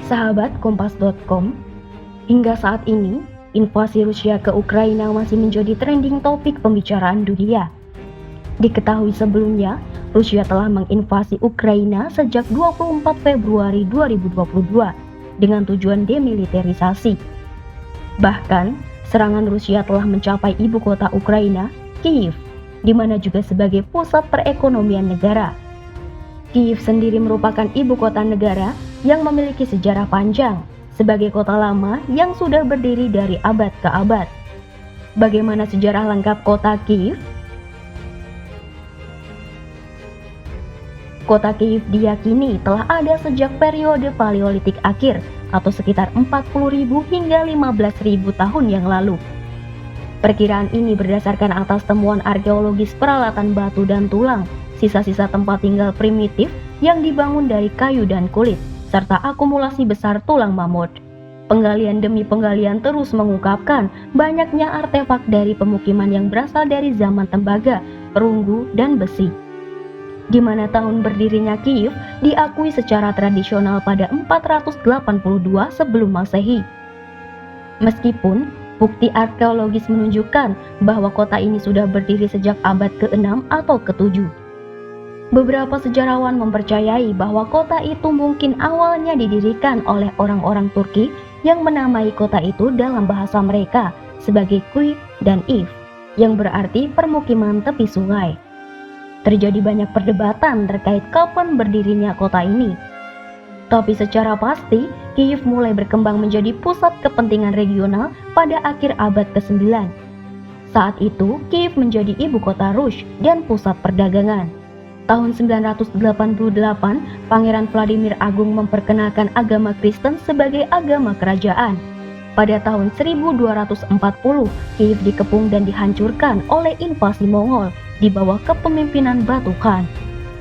Sahabat Kompas.com, hingga saat ini, invasi Rusia ke Ukraina masih menjadi trending topik pembicaraan dunia. Diketahui sebelumnya, Rusia telah menginvasi Ukraina sejak 24 Februari 2022 dengan tujuan demilitarisasi. Bahkan, serangan Rusia telah mencapai ibu kota Ukraina, Kyiv, di mana juga sebagai pusat perekonomian negara. Kyiv sendiri merupakan ibu kota negara yang memiliki sejarah panjang sebagai kota lama yang sudah berdiri dari abad ke abad. Bagaimana sejarah lengkap kota Kyiv? Kota Kyiv diyakini telah ada sejak periode Paleolitik akhir atau sekitar 40.000 hingga 15.000 tahun yang lalu. Perkiraan ini berdasarkan atas temuan arkeologis peralatan batu dan tulang, sisa-sisa tempat tinggal primitif yang dibangun dari kayu dan kulit, serta akumulasi besar tulang mamut. Penggalian demi penggalian terus mengungkapkan banyaknya artefak dari pemukiman yang berasal dari zaman tembaga, perunggu, dan besi. Di mana tahun berdirinya Kyiv diakui secara tradisional pada 482 sebelum Masehi. Meskipun bukti arkeologis menunjukkan bahwa kota ini sudah berdiri sejak abad ke-6 atau ke-7. Beberapa sejarawan mempercayai bahwa kota itu mungkin awalnya didirikan oleh orang-orang Turki yang menamai kota itu dalam bahasa mereka sebagai Kuy dan Iv, yang berarti permukiman tepi sungai. Terjadi banyak perdebatan terkait kapan berdirinya kota ini. Tapi secara pasti, Kyiv mulai berkembang menjadi pusat kepentingan regional pada akhir abad ke-9. Saat itu, Kyiv menjadi ibu kota Rus dan pusat perdagangan. Tahun 988, Pangeran Vladimir Agung memperkenalkan agama Kristen sebagai agama kerajaan. Pada tahun 1240, Kyiv dikepung dan dihancurkan oleh invasi Mongol di bawah kepemimpinan Batu Khan.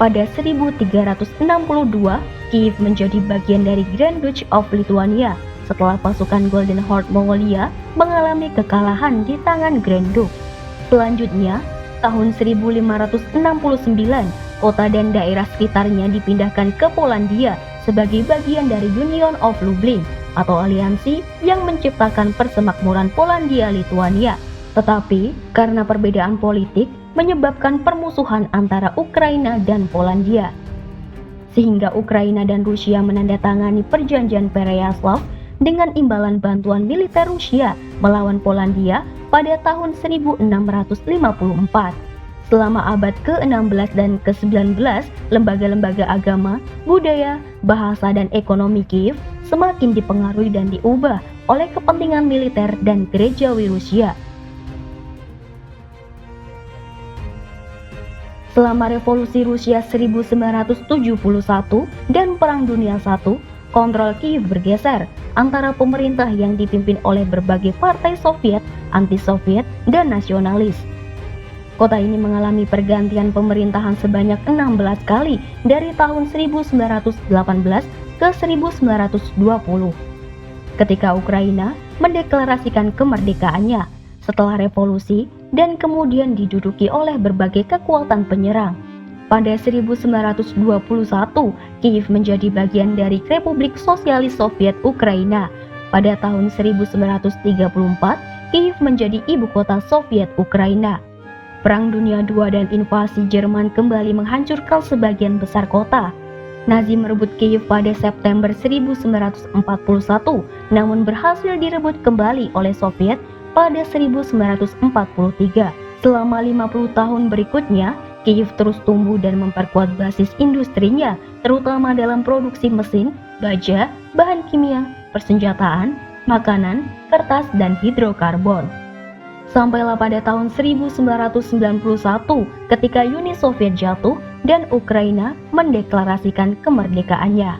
Pada 1362, Kyiv menjadi bagian dari Grand Duchy of Lithuania setelah pasukan Golden Horde Mongolia mengalami kekalahan di tangan Grand Duke. Selanjutnya, tahun 1569, kota dan daerah sekitarnya dipindahkan ke Polandia sebagai bagian dari Union of Lublin atau aliansi yang menciptakan persemakmuran Polandia-Lithuania. Tetapi karena perbedaan politik menyebabkan permusuhan antara Ukraina dan Polandia, sehingga Ukraina dan Rusia menandatangani perjanjian Pereyaslav dengan imbalan bantuan militer Rusia melawan Polandia pada tahun 1654. Selama abad ke-16 dan ke-19, lembaga-lembaga agama, budaya, bahasa, dan ekonomi Kyiv semakin dipengaruhi dan diubah oleh kepentingan militer dan gerejawi Rusia. Selama Revolusi Rusia 1971 dan Perang Dunia I, kontrol Kyiv bergeser antara pemerintah yang dipimpin oleh berbagai partai Soviet, anti-Soviet, dan nasionalis. Kota ini mengalami pergantian pemerintahan sebanyak 16 kali dari tahun 1918 ke 1920. Ketika Ukraina mendeklarasikan kemerdekaannya setelah revolusi dan kemudian diduduki oleh berbagai kekuatan penyerang. Pada 1921, Kyiv menjadi bagian dari Republik Sosialis Soviet Ukraina. Pada tahun 1934, Kyiv menjadi ibu kota Soviet Ukraina. Perang Dunia II dan invasi Jerman kembali menghancurkan sebagian besar kota. Nazi merebut Kyiv pada September 1941, namun berhasil direbut kembali oleh Soviet pada 1943. Selama 50 tahun berikutnya, Kyiv terus tumbuh dan memperkuat basis industrinya, terutama dalam produksi mesin, baja, bahan kimia, persenjataan, makanan, kertas, dan hidrokarbon. Sampailah pada tahun 1991 ketika Uni Soviet jatuh dan Ukraina mendeklarasikan kemerdekaannya.